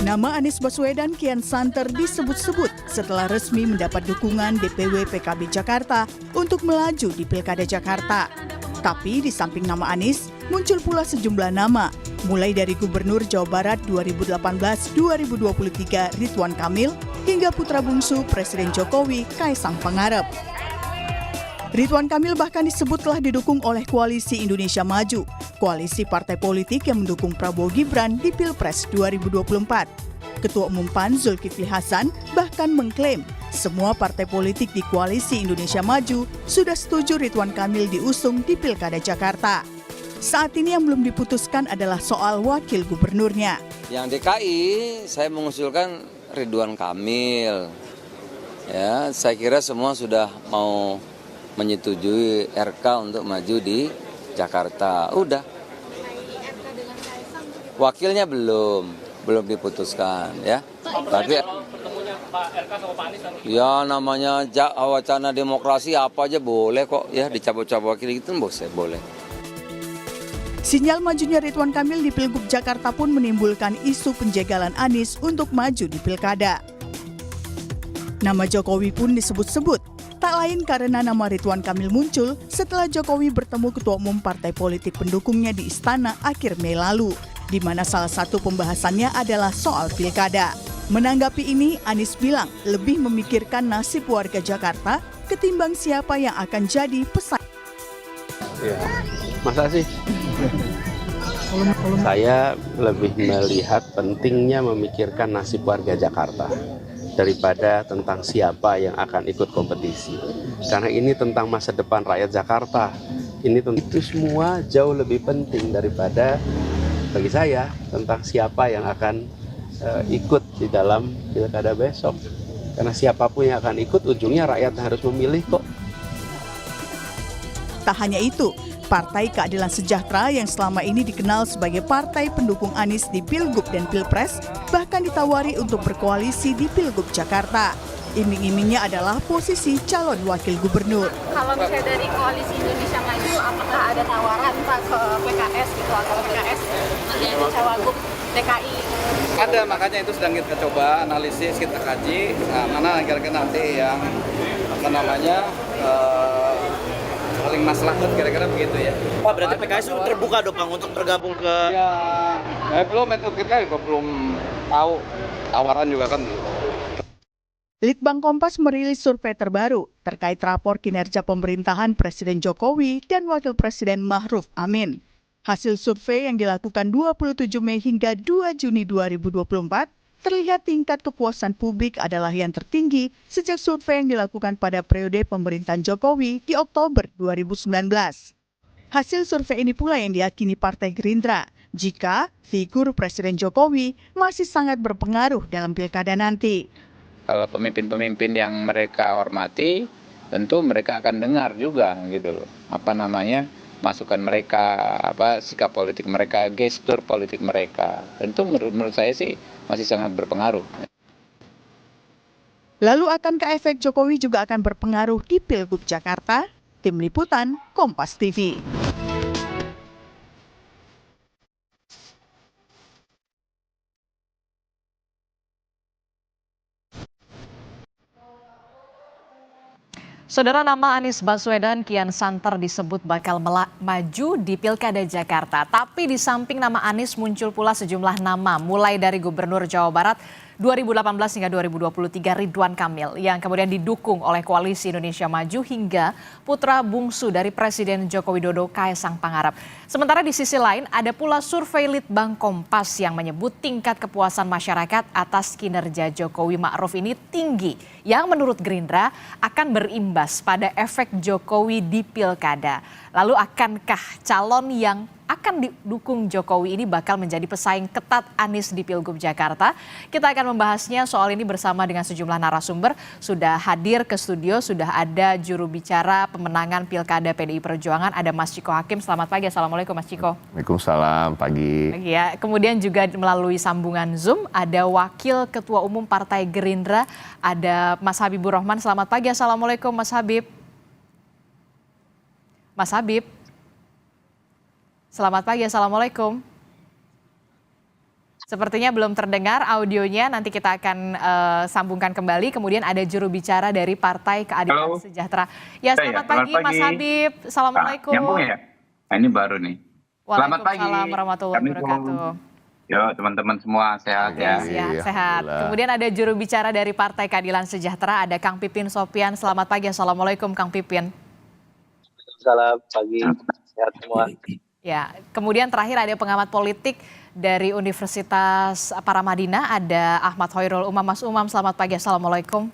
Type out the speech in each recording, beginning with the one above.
Nama Anies Baswedan kian santer disebut-sebut setelah resmi mendapat dukungan DPW PKB Jakarta untuk melaju di Pilkada Jakarta. Tapi di samping nama Anies, muncul pula sejumlah nama, mulai dari Gubernur Jawa Barat 2018-2023 Ridwan Kamil hingga putra bungsu Presiden Jokowi Kaisang Pangarep. Ridwan Kamil bahkan disebut telah didukung oleh Koalisi Indonesia Maju, koalisi partai politik yang mendukung Prabowo Gibran di Pilpres 2024. Ketua Umum PAN Zulkifli Hasan bahkan mengklaim semua partai politik di Koalisi Indonesia Maju sudah setuju Ridwan Kamil diusung di Pilkada Jakarta. Saat ini yang belum diputuskan adalah soal wakil gubernurnya. Yang DKI saya mengusulkan Ridwan Kamil. Ya, saya kira semua sudah mau menyetujui RK untuk maju di Jakarta. Udah. Wakilnya belum diputuskan ya. Tapi ya namanya wacana demokrasi apa aja boleh kok ya, dicabut-cabut wakil itu boleh. Sinyal majunya Ridwan Kamil di Pilgub Jakarta pun menimbulkan isu penjagalan Anies untuk maju di Pilkada. Nama Jokowi pun disebut-sebut. Tak lain karena nama Ridwan Kamil muncul setelah Jokowi bertemu Ketua Umum partai politik pendukungnya di Istana akhir Mei lalu, di mana salah satu pembahasannya adalah soal pilkada. Menanggapi ini, Anies bilang lebih memikirkan nasib warga Jakarta ketimbang siapa yang akan jadi pesaing. Ya, masa sih? Saya lebih melihat pentingnya memikirkan nasib warga Jakarta daripada tentang siapa yang akan ikut kompetisi. Karena ini tentang masa depan rakyat Jakarta. Itu semua jauh lebih penting daripada bagi saya tentang siapa yang akan ikut di dalam pilkada besok. Karena siapapun yang akan ikut, ujungnya rakyat harus memilih kok. Tak hanya itu, Partai Keadilan Sejahtera yang selama ini dikenal sebagai partai pendukung Anies di Pilgub dan Pilpres bahkan ditawari untuk berkoalisi di Pilgub Jakarta. Iming-imingnya adalah posisi calon wakil gubernur. Kalau misalnya dari Koalisi Indonesia Maju, apakah ada tawaran Pak ke PKS gitu, atau PKS jadi cawagup DKI? Ada, makanya itu sedang kita coba analisis, kita kaji mana kira-kira nanti yang paling maslahat kira-kira begitu ya. Pak, berarti PKS itu terbuka dong Bang untuk bergabung ke... Ya, belum, itu kita juga belum tahu, tawaran juga kan belum. Litbang Kompas merilis survei terbaru terkait rapor kinerja pemerintahan Presiden Jokowi dan Wakil Presiden Ma'ruf Amin. Hasil survei yang dilakukan 27 Mei hingga 2 Juni 2024 terlihat tingkat kepuasan publik adalah yang tertinggi sejak survei yang dilakukan pada periode pemerintahan Jokowi di Oktober 2019. Hasil survei ini pula yang diyakini Partai Gerindra jika figur Presiden Jokowi masih sangat berpengaruh dalam pilkada nanti. Kalau pemimpin-pemimpin yang mereka hormati, tentu mereka akan dengar juga gitu loh. Masukan mereka, sikap politik mereka, gestur politik mereka. Tentu menurut saya sih masih sangat berpengaruh. Lalu akankah efek Jokowi juga akan berpengaruh di Pilgub Jakarta? Tim Liputan, Kompas TV. Saudara, nama Anies Baswedan kian santer disebut bakal maju di Pilkada Jakarta. Tapi di samping nama Anies muncul pula sejumlah nama, mulai dari Gubernur Jawa Barat 2018 hingga 2023 Ridwan Kamil yang kemudian didukung oleh Koalisi Indonesia Maju hingga putra bungsu dari Presiden Joko Widodo Kaisang Pangarep. Sementara di sisi lain ada pula survei Litbang Kompas yang menyebut tingkat kepuasan masyarakat atas kinerja Jokowi Ma'ruf ini tinggi yang menurut Gerindra akan berimbas pada efek Jokowi di Pilkada. Lalu akankah calon yang akan didukung Jokowi ini bakal menjadi pesaing ketat Anies di Pilgub Jakarta? Kita akan membahasnya soal ini bersama dengan sejumlah narasumber. Sudah hadir ke studio, sudah ada juru bicara pemenangan Pilkada PDI Perjuangan, ada Mas Ciko Hakim. Selamat pagi, Assalamualaikum Mas Ciko. Waalaikumsalam, pagi. Ya, kemudian juga melalui sambungan Zoom ada Wakil Ketua Umum Partai Gerindra, ada Mas Habibur Rahman. Selamat pagi, Assalamualaikum Mas Habib. Mas Habib. Selamat pagi, Assalamualaikum. Sepertinya belum terdengar audionya, nanti kita akan sambungkan kembali. Kemudian ada juru bicara dari Partai Keadilan Halo, Sejahtera. Ya, selamat pagi Mas Habib. Nah, Assalamualaikum. nyambung ya? Nah, ini baru nih. Selamat pagi. Waalaikumsalam warahmatullahi wabarakatuh. Yo, teman-teman semua sehat ya. Sehat. Kemudian ada juru bicara dari Partai Keadilan Sejahtera, ada Kang Pipin Sopyan. Selamat pagi, Assalamualaikum Kang Pipin. Selamat pagi, sehat semua. Ya, kemudian terakhir ada pengamat politik dari Universitas Paramadina, ada Ahmad Hoirul Umam. Mas Umam, selamat pagi, Assalamualaikum.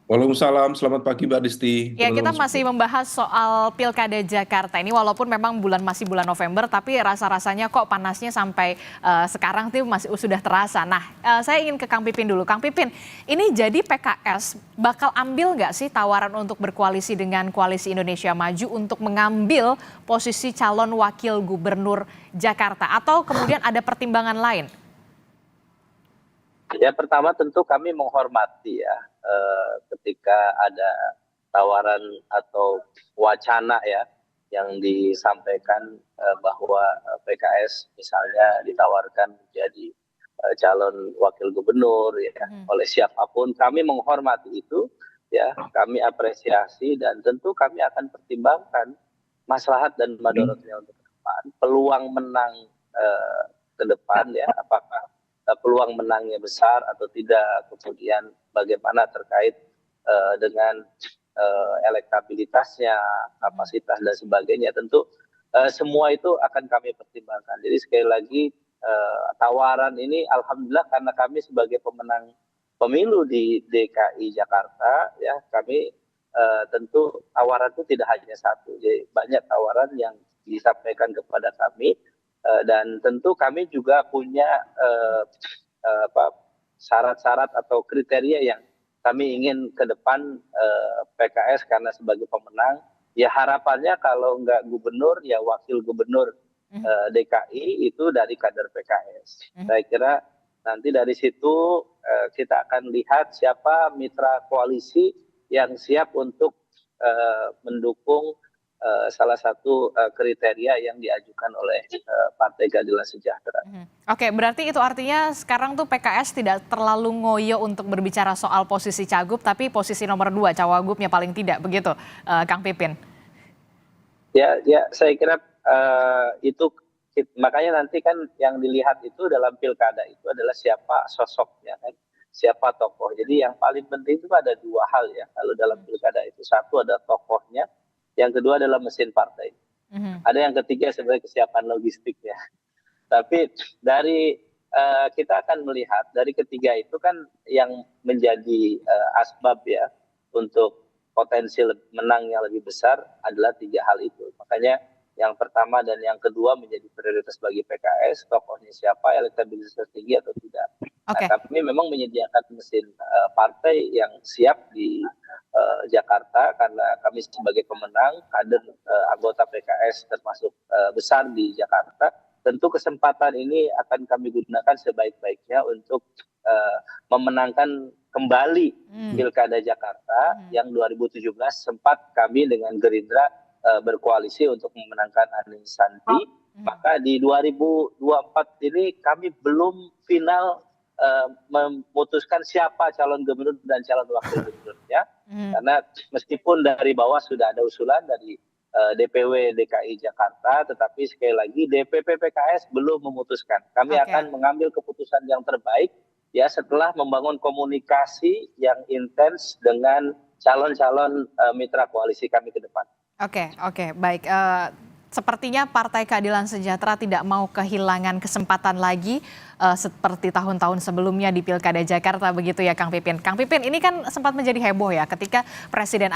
Waalaikumsalam, selamat pagi Mbak Disti. Ya, kita masih membahas soal Pilkada Jakarta ini, walaupun memang masih bulan November, tapi rasa-rasanya kok panasnya sampai sekarang tuh masih sudah terasa. Nah, saya ingin ke Kang Pipin dulu. Kang Pipin, ini jadi PKS bakal ambil nggak sih tawaran untuk berkoalisi dengan Koalisi Indonesia Maju untuk mengambil posisi calon wakil gubernur Jakarta, atau kemudian ada pertimbangan lain? Ya, pertama tentu kami menghormati ya ketika ada tawaran atau wacana ya yang disampaikan bahwa PKS misalnya ditawarkan menjadi calon wakil gubernur ya oleh siapapun. Kami menghormati itu ya, kami apresiasi dan tentu kami akan pertimbangkan maslahat dan madaratnya untuk ke depan, peluang menang ke depan ya, apakah peluang menangnya besar atau tidak, kemudian bagaimana terkait dengan elektabilitasnya, kapasitas dan sebagainya. Tentu semua itu akan kami pertimbangkan. Jadi sekali lagi tawaran ini alhamdulillah karena kami sebagai pemenang pemilu di DKI Jakarta ya, kami tentu tawaran itu tidak hanya satu. Jadi banyak tawaran yang disampaikan kepada kami. Dan tentu kami juga punya syarat-syarat atau kriteria yang kami ingin ke depan PKS karena sebagai pemenang. Ya harapannya kalau nggak gubernur ya wakil gubernur DKI itu dari kader PKS. Saya kira nanti dari situ kita akan lihat siapa mitra koalisi yang siap untuk mendukung salah satu kriteria yang diajukan oleh Partai Keadilan Sejahtera. Oke, berarti itu artinya sekarang tuh PKS tidak terlalu ngoyo untuk berbicara soal posisi cagup, tapi posisi nomor 2, cawagupnya paling tidak, begitu Kang Pipin? Ya, saya kira itu makanya nanti kan yang dilihat itu dalam pilkada itu adalah siapa sosoknya kan, siapa tokoh. Jadi yang paling penting itu ada dua hal ya kalau dalam pilkada itu. Satu ada tokohnya, yang kedua adalah mesin partai. Ada yang ketiga sebenarnya kesiapan logistiknya. Tapi dari kita akan melihat dari ketiga itu kan yang menjadi asbab ya untuk potensi menang yang lebih besar adalah tiga hal itu. Makanya yang pertama dan yang kedua menjadi prioritas bagi PKS, tokohnya siapa, elektabilitas tinggi atau tidak. Okay. Nah, kami memang menyediakan mesin partai yang siap di Jakarta karena kami sebagai pemenang, kader anggota PKS termasuk besar di Jakarta. Tentu kesempatan ini akan kami gunakan sebaik-baiknya untuk memenangkan kembali Pilkada Jakarta yang 2017 sempat kami dengan Gerindra berkoalisi untuk memenangkan Anies Sandi. Maka di 2024 ini kami belum final memutuskan siapa calon gubernur dan calon wakil gubernurnya, karena meskipun dari bawah sudah ada usulan dari DPW DKI Jakarta, tetapi sekali lagi DPP PKS belum memutuskan. Kami akan mengambil keputusan yang terbaik ya setelah membangun komunikasi yang intens dengan calon-calon mitra koalisi kami ke depan. Oke, baik. Sepertinya Partai Keadilan Sejahtera tidak mau kehilangan kesempatan lagi seperti tahun-tahun sebelumnya di Pilkada Jakarta, begitu ya Kang Pipin. Kang Pipin, ini kan sempat menjadi heboh ya ketika Presiden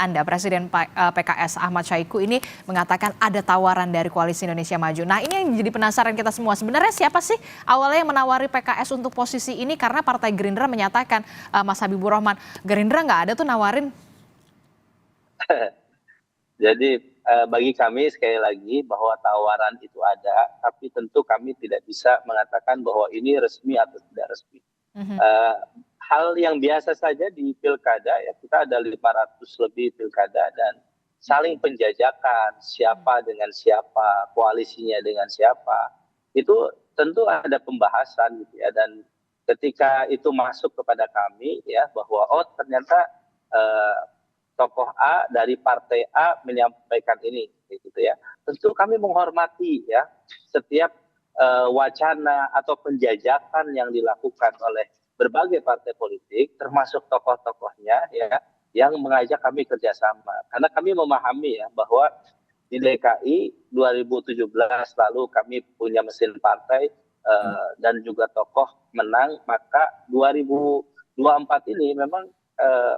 PKS Ahmad Syahiku ini mengatakan ada tawaran dari Koalisi Indonesia Maju. Nah, ini yang jadi penasaran kita semua. Sebenarnya siapa sih awalnya yang menawari PKS untuk posisi ini? Karena Partai Gerindra menyatakan, Mas Habibur Rahman, Gerindra nggak ada tuh nawarin. Jadi bagi kami sekali lagi bahwa tawaran itu ada, tapi tentu kami tidak bisa mengatakan bahwa ini resmi atau tidak resmi. Hal yang biasa saja di pilkada ya, kita ada 500 lebih pilkada dan saling penjajakan siapa dengan siapa, koalisinya dengan siapa, itu tentu ada pembahasan gitu ya, dan ketika itu masuk kepada kami ya bahwa oh ternyata tokoh A dari partai A menyampaikan ini gitu ya. Tentu kami menghormati ya setiap wacana atau penjajakan yang dilakukan oleh berbagai partai politik termasuk tokoh-tokohnya ya yang mengajak kami kerjasama. Karena kami memahami ya bahwa di DKI 2017 lalu kami punya mesin partai dan juga tokoh menang, maka 2024 ini memang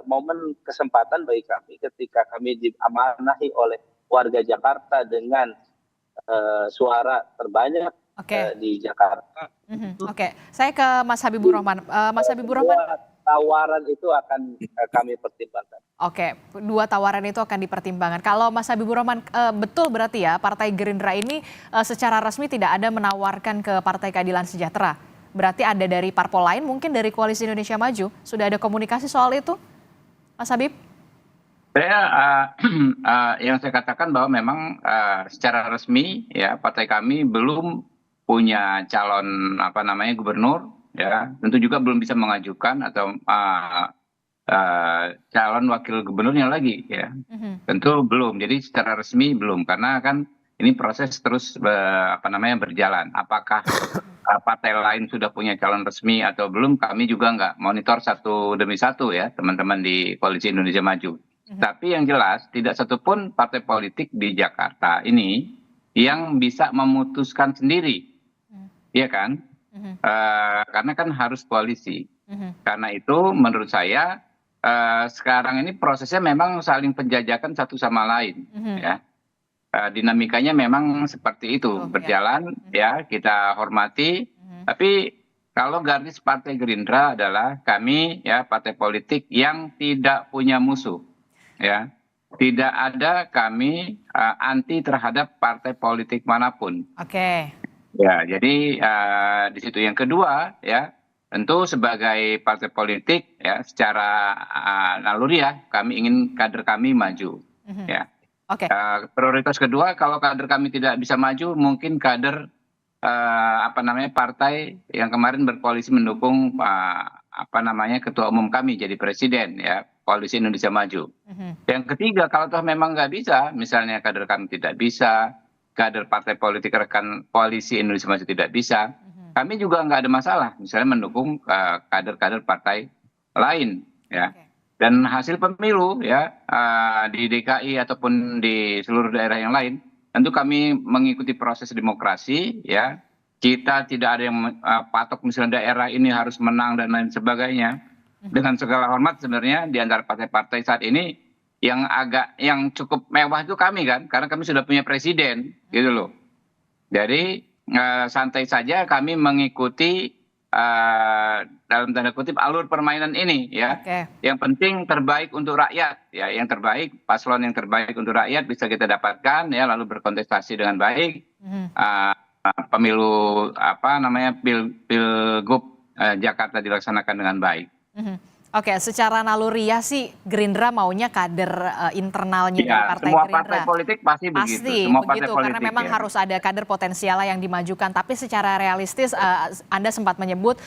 momen kesempatan bagi kami ketika kami diamanahi oleh warga Jakarta dengan suara terbanyak di Jakarta. Oke, saya ke Mas Habibur Rahman. Mas Habibur Rahman, tawaran itu akan kami pertimbangkan. Oke, 2 tawaran itu akan dipertimbangkan. Kalau Mas Habibur Rahman, betul berarti ya Partai Gerindra ini secara resmi tidak ada menawarkan ke Partai Keadilan Sejahtera. Berarti ada dari parpol lain, mungkin dari Koalisi Indonesia Maju. Sudah ada komunikasi soal itu, Mas Habib? Yang saya katakan bahwa memang secara resmi ya partai kami belum punya calon gubernur ya, tentu juga belum bisa mengajukan atau calon wakil gubernurnya lagi ya, tentu belum. Jadi secara resmi belum, karena kan ini proses terus berjalan. Apakah partai lain sudah punya calon resmi atau belum, kami juga nggak monitor satu demi satu ya teman-teman di Koalisi Indonesia Maju. Tapi yang jelas tidak satupun partai politik di Jakarta ini yang bisa memutuskan sendiri, ya kan? Karena kan harus koalisi. Karena itu menurut saya sekarang ini prosesnya memang saling penjajakan satu sama lain, ya. Dinamikanya memang seperti itu berjalan, ya kita hormati. Tapi kalau garis Partai Gerindra adalah kami ya partai politik yang tidak punya musuh, ya. Tidak ada kami anti terhadap partai politik manapun. Oke. Ya, jadi di situ yang kedua ya, tentu sebagai partai politik ya secara naluriah kami ingin kader kami maju, ya. Oke. Prioritas kedua, kalau kader kami tidak bisa maju, mungkin kader partai yang kemarin berkoalisi mendukung ketua umum kami jadi presiden ya, Koalisi Indonesia Maju. Yang ketiga, kalau toh memang nggak bisa, misalnya kader kami tidak bisa, kader partai politik rekan Koalisi Indonesia Maju tidak bisa, kami juga nggak ada masalah, misalnya mendukung kader-kader partai lain ya. Dan hasil pemilu ya di DKI ataupun di seluruh daerah yang lain, tentu kami mengikuti proses demokrasi ya. Kita tidak ada yang patok misalnya daerah ini harus menang dan lain sebagainya. Dengan segala hormat sebenarnya di antara partai-partai saat ini yang cukup mewah itu kami kan, karena kami sudah punya presiden gitu loh. Jadi santai saja kami mengikuti dalam tanda kutip alur permainan ini ya. Yang penting terbaik untuk rakyat ya, yang terbaik, paslon yang terbaik untuk rakyat bisa kita dapatkan ya, lalu berkontestasi dengan baik. Pemilu Pilgub Jakarta dilaksanakan dengan baik. Oke, secara naluriah sih Gerindra maunya kader internalnya Ya, dari Partai semua Gerindra. partai politik pasti begitu. Pasti Semua partai begitu, karena politik, memang ya. harus ada kader potensial yang dimajukan. Tapi secara realistis, Anda sempat menyebut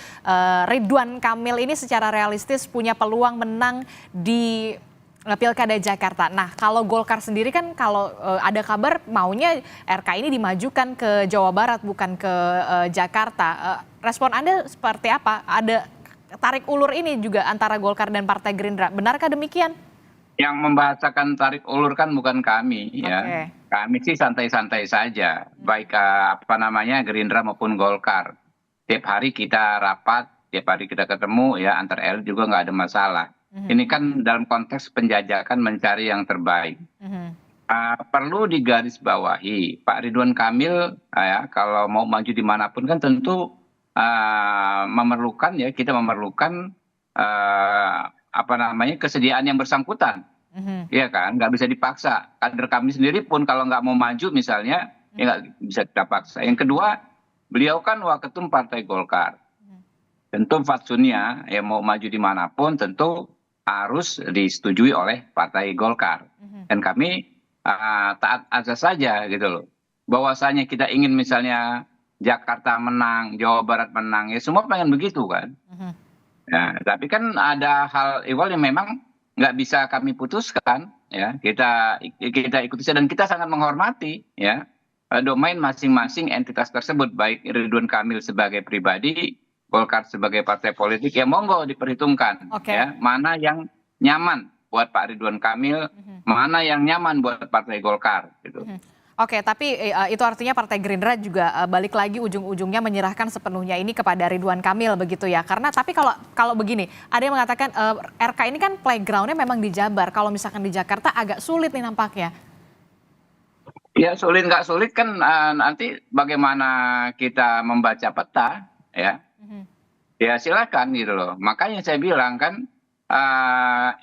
Ridwan Kamil ini secara realistis punya peluang menang di Pilkada Jakarta. Nah, kalau Golkar sendiri kan kalau ada kabar maunya RK ini dimajukan ke Jawa Barat bukan ke Jakarta. Respon Anda seperti apa? Ada tarik ulur ini juga antara Golkar dan Partai Gerindra. Benarkah demikian? Yang membahasakan tarik ulur kan bukan kami ya. Kami sih santai-santai saja. Baik Gerindra maupun Golkar. Tiap hari kita rapat, tiap hari kita ketemu ya, antar elit juga nggak ada masalah. Ini kan dalam konteks penjajakan mencari yang terbaik. Perlu digarisbawahi, Pak Ridwan Kamil ya kalau mau maju dimanapun kan tentu kita memerlukan kesediaan yang bersangkutan, ya kan, nggak bisa dipaksa. Kader kami sendiri pun kalau nggak mau maju misalnya, ya nggak bisa kita paksa. Yang kedua, beliau kan waketum Partai Golkar, tentu fatsunnya ya mau maju dimanapun tentu harus disetujui oleh Partai Golkar, dan kami taat azas saja gitu loh. Bahwasanya kita ingin misalnya Jakarta menang, Jawa Barat menang, ya semua pengen begitu kan. Ya, tapi kan ada hal ihwal yang memang nggak bisa kami putuskan, ya kita ikuti saja dan kita sangat menghormati ya domain masing-masing entitas tersebut, baik Ridwan Kamil sebagai pribadi, Golkar sebagai partai politik, ya monggo diperhitungkan ya mana yang nyaman buat Pak Ridwan Kamil, mana yang nyaman buat Partai Golkar gitu. Oke, tapi itu artinya Partai Gerindra juga balik lagi ujung-ujungnya menyerahkan sepenuhnya ini kepada Ridwan Kamil begitu ya. Karena tapi kalau begini, ada yang mengatakan RK ini kan playgroundnya memang di Jabar. Kalau misalkan di Jakarta agak sulit nih nampaknya. Ya sulit nggak sulit kan nanti bagaimana kita membaca peta ya. Ya silakan gitu loh. Makanya saya bilang kan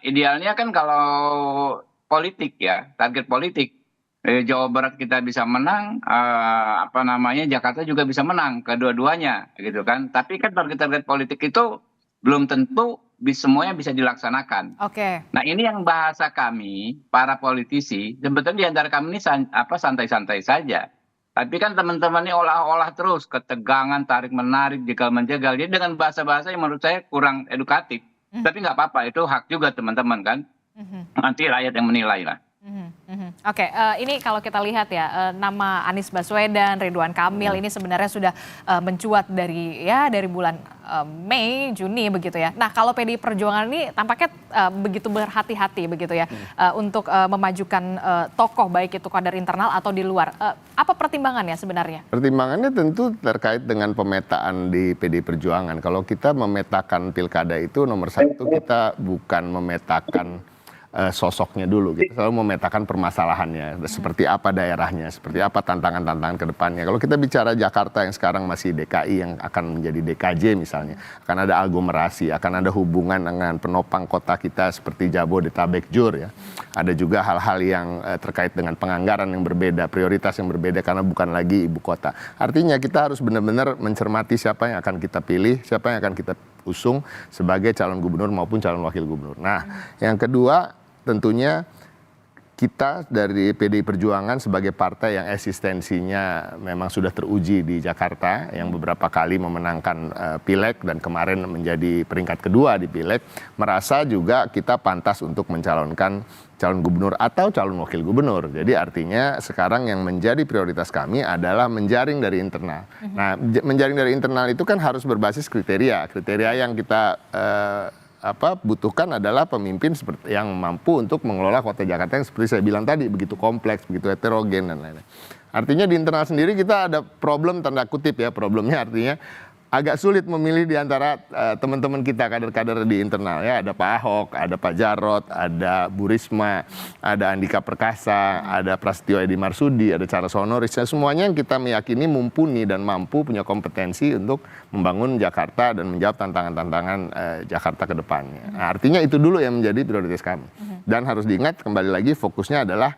idealnya kan kalau politik ya, target politik. Jawa Barat kita bisa menang, Jakarta juga bisa menang, kedua-duanya gitu kan. Tapi kan target-target politik itu belum tentu semuanya bisa dilaksanakan. Nah ini yang bahasa kami, para politisi, sebetulnya di antara kami ini santai-santai saja. Tapi kan teman-teman ini olah-olah terus, ketegangan, tarik-menarik, jegal-menjegal. Jadi dengan bahasa-bahasa yang menurut saya kurang edukatif. Tapi nggak apa-apa, itu hak juga teman-teman kan. Nanti rakyat yang menilai lah. Ini kalau kita lihat ya nama Anies Baswedan, Ridwan Kamil ini sebenarnya sudah mencuat dari bulan Mei, Juni begitu ya. Nah kalau PDI Perjuangan ini tampaknya begitu berhati-hati begitu ya untuk memajukan tokoh baik itu kader internal atau di luar. Apa pertimbangannya sebenarnya? Pertimbangannya tentu terkait dengan pemetaan di PDI Perjuangan. Kalau kita memetakan pilkada itu nomor satu kita bukan memetakan sosoknya dulu, kita selalu memetakan permasalahannya, seperti apa daerahnya, seperti apa tantangan-tantangan ke depannya. Kalau kita bicara Jakarta yang sekarang masih DKI yang akan menjadi DKJ misalnya, akan ada aglomerasi, akan ada hubungan dengan penopang kota kita seperti Jabodetabek Jur ya. Ada juga hal-hal yang terkait dengan penganggaran yang berbeda, prioritas yang berbeda karena bukan lagi ibu kota. Artinya kita harus benar-benar mencermati siapa yang akan kita pilih, siapa yang akan kita usung sebagai calon gubernur maupun calon wakil gubernur. Nah, yang kedua tentunya kita dari PDI Perjuangan sebagai partai yang eksistensinya memang sudah teruji di Jakarta, yang beberapa kali memenangkan Pileg dan kemarin menjadi peringkat kedua di Pileg, merasa juga kita pantas untuk mencalonkan calon gubernur atau calon wakil gubernur. Jadi artinya sekarang yang menjadi prioritas kami adalah menjaring dari internal. Nah, menjaring dari internal itu kan harus berbasis kriteria. Kriteria yang kita butuhkan adalah pemimpin seperti yang mampu untuk mengelola kota Jakarta yang seperti saya bilang tadi, begitu kompleks, begitu heterogen dan lain-lain. Artinya di internal sendiri kita ada problem, tanda kutip ya, problemnya artinya agak sulit memilih di antara teman-teman kita, kader-kader di internal ya. Ada Pak Ahok, ada Pak Jarot, ada Bu Risma, ada Andika Perkasa, ada Prasetyo Edi Marsudi, ada Charles Honoris. Semuanya yang kita meyakini mumpuni dan mampu punya kompetensi untuk membangun Jakarta dan menjawab tantangan-tantangan Jakarta ke depannya. Nah, artinya itu dulu yang menjadi prioritas kami. Dan harus diingat kembali lagi fokusnya adalah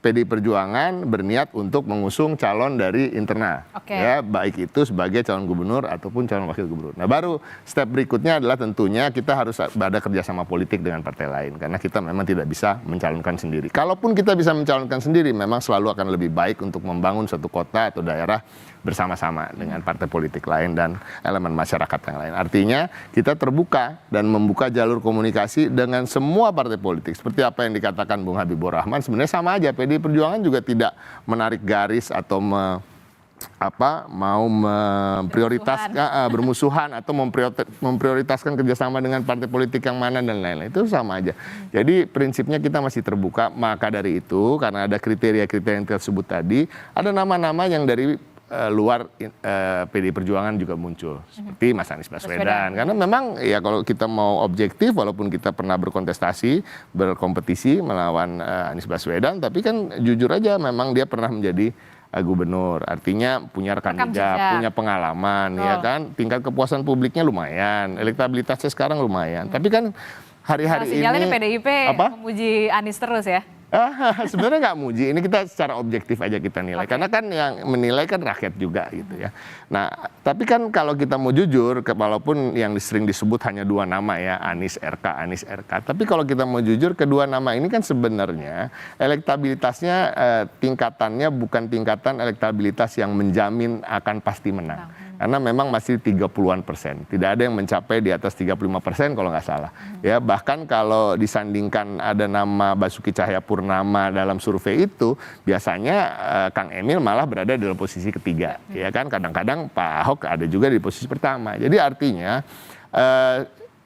PDI Perjuangan berniat untuk mengusung calon dari internal, ya, baik itu sebagai calon gubernur ataupun calon wakil gubernur. Nah, baru step berikutnya adalah tentunya kita harus ada kerjasama politik dengan partai lain, karena kita memang tidak bisa mencalonkan sendiri. Kalaupun kita bisa mencalonkan sendiri, memang selalu akan lebih baik untuk membangun suatu kota atau daerah bersama-sama dengan partai politik lain dan elemen masyarakat yang lain. Artinya kita terbuka dan membuka jalur komunikasi dengan semua partai politik. Seperti apa yang dikatakan Bung Habibur Rahman, sebenarnya sama aja. PDI Perjuangan juga tidak menarik garis atau mau bermusuhan atau memprioritaskan kerjasama dengan partai politik yang mana dan lain-lain. Itu sama aja. Jadi prinsipnya kita masih terbuka. Maka dari itu, karena ada kriteria-kriteria yang tersebut tadi, ada nama-nama yang dari luar PDI Perjuangan juga muncul, seperti Mas Anies Baswedan. Karena memang ya kalau kita mau objektif, walaupun kita pernah berkompetisi melawan Anies Baswedan, tapi kan jujur aja memang dia pernah menjadi gubernur. Artinya punya rekam jejak, punya pengalaman, ya kan. Tingkat kepuasan publiknya lumayan, elektabilitasnya sekarang lumayan. Tapi kan hari-hari ini sinyalnya PDIP memuji Anies terus ya. Sebenarnya nggak muji, ini kita secara objektif aja kita nilai. Karena kan yang menilai kan rakyat juga gitu ya. Nah, tapi kan kalau kita mau jujur, walaupun yang sering disebut hanya 2 nama ya, Anies RK. Tapi kalau kita mau jujur, kedua nama ini kan sebenarnya elektabilitasnya tingkatannya bukan tingkatan elektabilitas yang menjamin akan pasti menang. Karena memang masih 30-an%. Tidak ada yang mencapai di atas 35% kalau nggak salah. Ya, bahkan kalau disandingkan ada nama Basuki Cahayapurnama dalam survei itu, biasanya Kang Emil malah berada dalam posisi ketiga. Ya kan, kadang-kadang Pak Ahok ada juga di posisi pertama. Jadi artinya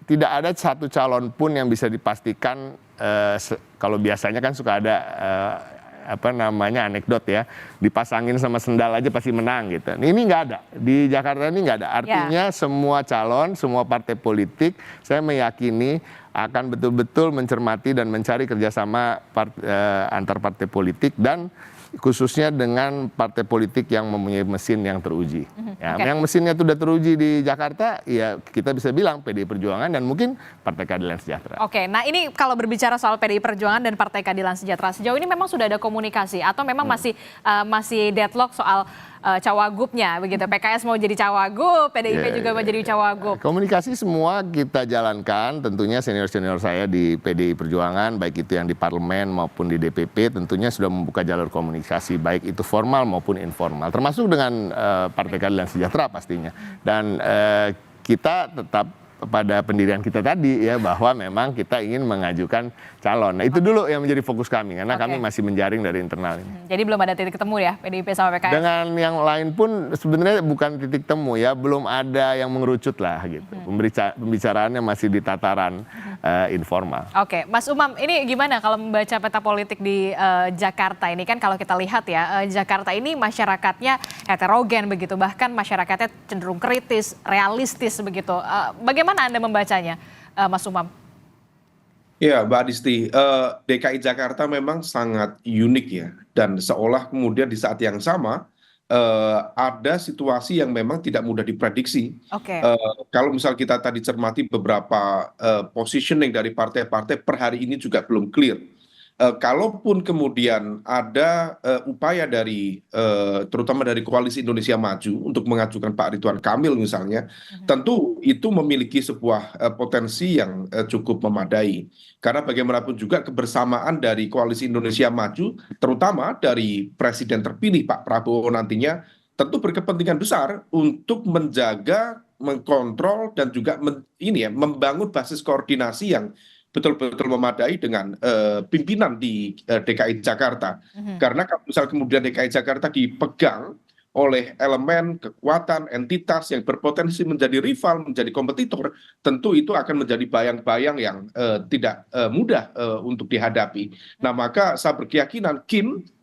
tidak ada satu calon pun yang bisa dipastikan, kalau biasanya kan suka ada anekdot ya, dipasangin sama sendal aja pasti menang gitu. Ini nggak ada, di Jakarta ini nggak ada. Artinya semua calon, semua partai politik, saya meyakini akan betul-betul mencermati dan mencari kerjasama antar partai politik, dan khususnya dengan partai politik yang mempunyai mesin yang teruji. Ya, yang mesinnya itu sudah teruji di Jakarta, ya kita bisa bilang PDI Perjuangan dan mungkin Partai Keadilan Sejahtera. Oke, nah ini kalau berbicara soal PDI Perjuangan dan Partai Keadilan Sejahtera, sejauh ini memang sudah ada komunikasi atau memang masih deadlock soal cawagupnya begitu? PKS mau jadi cawagub, PDIP juga mau jadi cawagub. Komunikasi semua kita jalankan, tentunya senior-senior saya di PDI Perjuangan, baik itu yang di parlemen maupun di DPP, tentunya sudah membuka jalur komunikasi, baik itu formal maupun informal, termasuk dengan Partai Keadilan Sejahtera pastinya. Dan kita tetap pada pendirian kita tadi ya, bahwa memang kita ingin mengajukan calon. Nah, itu dulu yang menjadi fokus kami, karena kami masih menjaring dari internal ini. Jadi belum ada titik temu ya PDIP sama PKS? Dengan yang lain pun sebenarnya bukan titik temu ya, belum ada yang mengerucut lah gitu. Pembicaraannya masih di tataran informal. Oke, Mas Umam, ini gimana kalau membaca peta politik di Jakarta ini? Kan kalau kita lihat ya, Jakarta ini masyarakatnya heterogen begitu, bahkan masyarakatnya cenderung kritis, realistis begitu. Bagaimana Anda membacanya, Mas Umam? Ya, Mbak Adisti, DKI Jakarta memang sangat unik ya, dan seolah kemudian di saat yang sama ada situasi yang memang tidak mudah diprediksi. Kalau misal kita tadi cermati beberapa positioning dari partai-partai per hari ini juga belum clear. Kalaupun kemudian ada upaya dari terutama dari Koalisi Indonesia Maju untuk mengajukan Pak Ridwan Kamil misalnya, tentu itu memiliki sebuah potensi yang cukup memadai. Karena bagaimanapun juga kebersamaan dari Koalisi Indonesia Maju, terutama dari Presiden terpilih Pak Prabowo nantinya, tentu berkepentingan besar untuk menjaga, mengkontrol, dan juga membangun basis koordinasi yang betul-betul memadai dengan pimpinan di DKI Jakarta. Karena kalau misal kemudian DKI Jakarta dipegang oleh elemen, kekuatan, entitas yang berpotensi menjadi rival, menjadi kompetitor, tentu itu akan menjadi bayang-bayang yang tidak mudah untuk dihadapi. Nah, maka saya berkeyakinan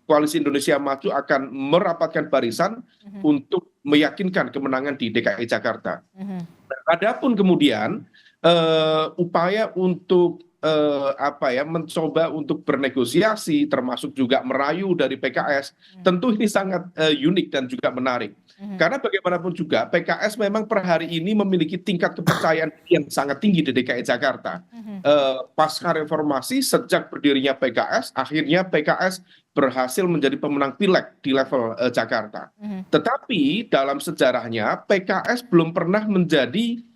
Koalisi Indonesia Maju akan merapatkan barisan untuk meyakinkan kemenangan di DKI Jakarta. Adapun kemudian upaya untuk mencoba untuk bernegosiasi, termasuk juga merayu dari PKS, tentu ini sangat unik dan juga menarik. Karena bagaimanapun juga PKS memang per hari ini memiliki tingkat kepercayaan yang sangat tinggi di DKI Jakarta. Pasca reformasi, sejak berdirinya PKS, akhirnya PKS berhasil menjadi pemenang pileg di level Jakarta. Tetapi dalam sejarahnya PKS belum pernah menjadi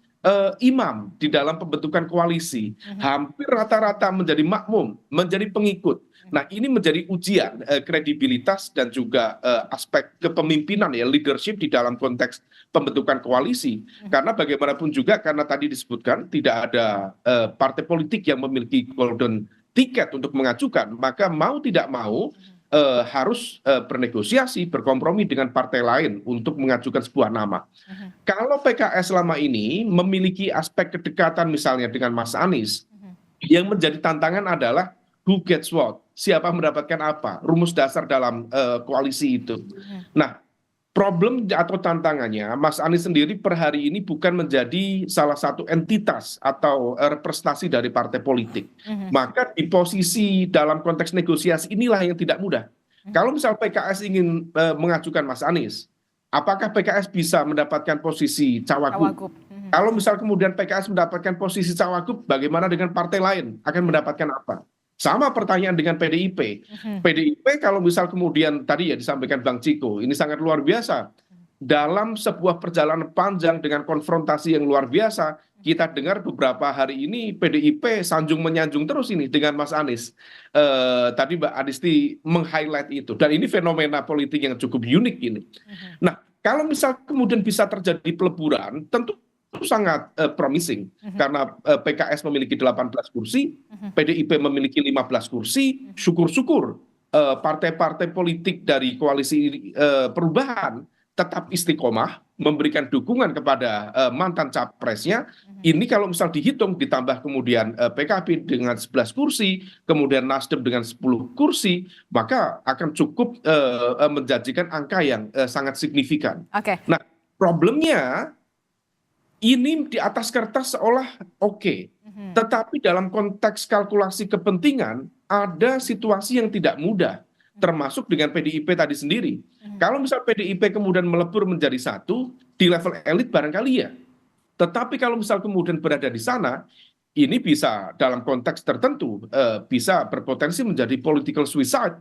imam di dalam pembentukan koalisi. Hampir rata-rata menjadi makmum, menjadi pengikut. Nah, ini menjadi ujian kredibilitas dan juga aspek kepemimpinan ya, leadership di dalam konteks pembentukan koalisi. Karena bagaimanapun juga, karena tadi disebutkan tidak ada partai politik yang memiliki golden ticket untuk mengajukan, maka mau tidak mau harus bernegosiasi, berkompromi dengan partai lain untuk mengajukan sebuah nama. Kalau PKS selama ini memiliki aspek kedekatan misalnya dengan Mas Anies, yang menjadi tantangan adalah who gets what, siapa mendapatkan apa, rumus dasar dalam koalisi itu. Nah, problem atau tantangannya, Mas Anies sendiri per hari ini bukan menjadi salah satu entitas atau representasi dari partai politik. Maka di posisi dalam konteks negosiasi inilah yang tidak mudah. Kalau misal PKS ingin mengajukan Mas Anies, apakah PKS bisa mendapatkan posisi cawagup? Kalau misal kemudian PKS mendapatkan posisi cawagup, bagaimana dengan partai lain? Akan mendapatkan apa? Sama pertanyaan dengan PDIP. PDIP kalau misal kemudian tadi ya disampaikan Bang Ciko, ini sangat luar biasa. Dalam sebuah perjalanan panjang dengan konfrontasi yang luar biasa, kita dengar beberapa hari ini PDIP sanjung menyanjung terus ini dengan Mas Anies. Tadi Mbak Adisti meng-highlight itu. Dan ini fenomena politik yang cukup unik ini. Nah, kalau misal kemudian bisa terjadi peleburan, tentu sangat promising. Karena PKS memiliki 18 kursi, PDIP memiliki 15 kursi, syukur-syukur partai-partai politik dari koalisi perubahan tetap istiqomah memberikan dukungan kepada mantan capresnya. Ini kalau misal dihitung ditambah kemudian PKB dengan 11 kursi, kemudian Nasdem dengan 10 kursi, maka akan cukup menjanjikan angka yang sangat signifikan. Nah, problemnya ini di atas kertas seolah oke, tetapi dalam konteks kalkulasi kepentingan ada situasi yang tidak mudah, termasuk dengan PDIP tadi sendiri. Kalau misal PDIP kemudian melebur menjadi satu, di level elit barangkali ya. Tetapi kalau misal kemudian berada di sana, ini bisa dalam konteks tertentu, bisa berpotensi menjadi political suicide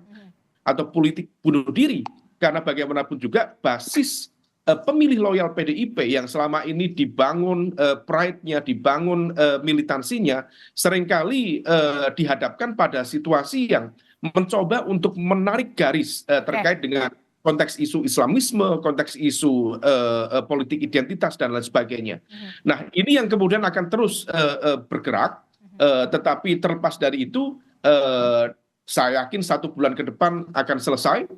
atau politik bunuh diri. Karena bagaimanapun juga basis pemilih loyal PDIP yang selama ini dibangun pride-nya, dibangun militansinya, seringkali dihadapkan pada situasi yang mencoba untuk menarik garis terkait dengan konteks isu Islamisme, konteks isu politik identitas, dan lain sebagainya. Nah, ini yang kemudian akan terus bergerak, tetapi terlepas dari itu, saya yakin 1 bulan ke depan akan selesai,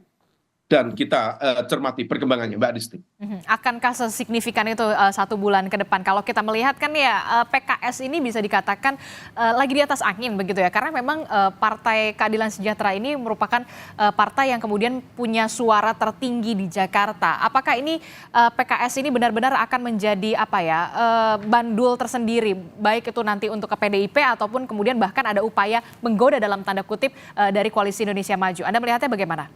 dan kita cermati perkembangannya, Mbak Adisti. Akankah sesignifikan itu 1 bulan ke depan? Kalau kita melihat kan ya PKS ini bisa dikatakan lagi di atas angin begitu ya, karena memang Partai Keadilan Sejahtera ini merupakan partai yang kemudian punya suara tertinggi di Jakarta. Apakah ini PKS ini benar-benar akan menjadi bandul tersendiri, baik itu nanti untuk ke PDIP ataupun kemudian bahkan ada upaya menggoda dalam tanda kutip dari Koalisi Indonesia Maju? Anda melihatnya bagaimana?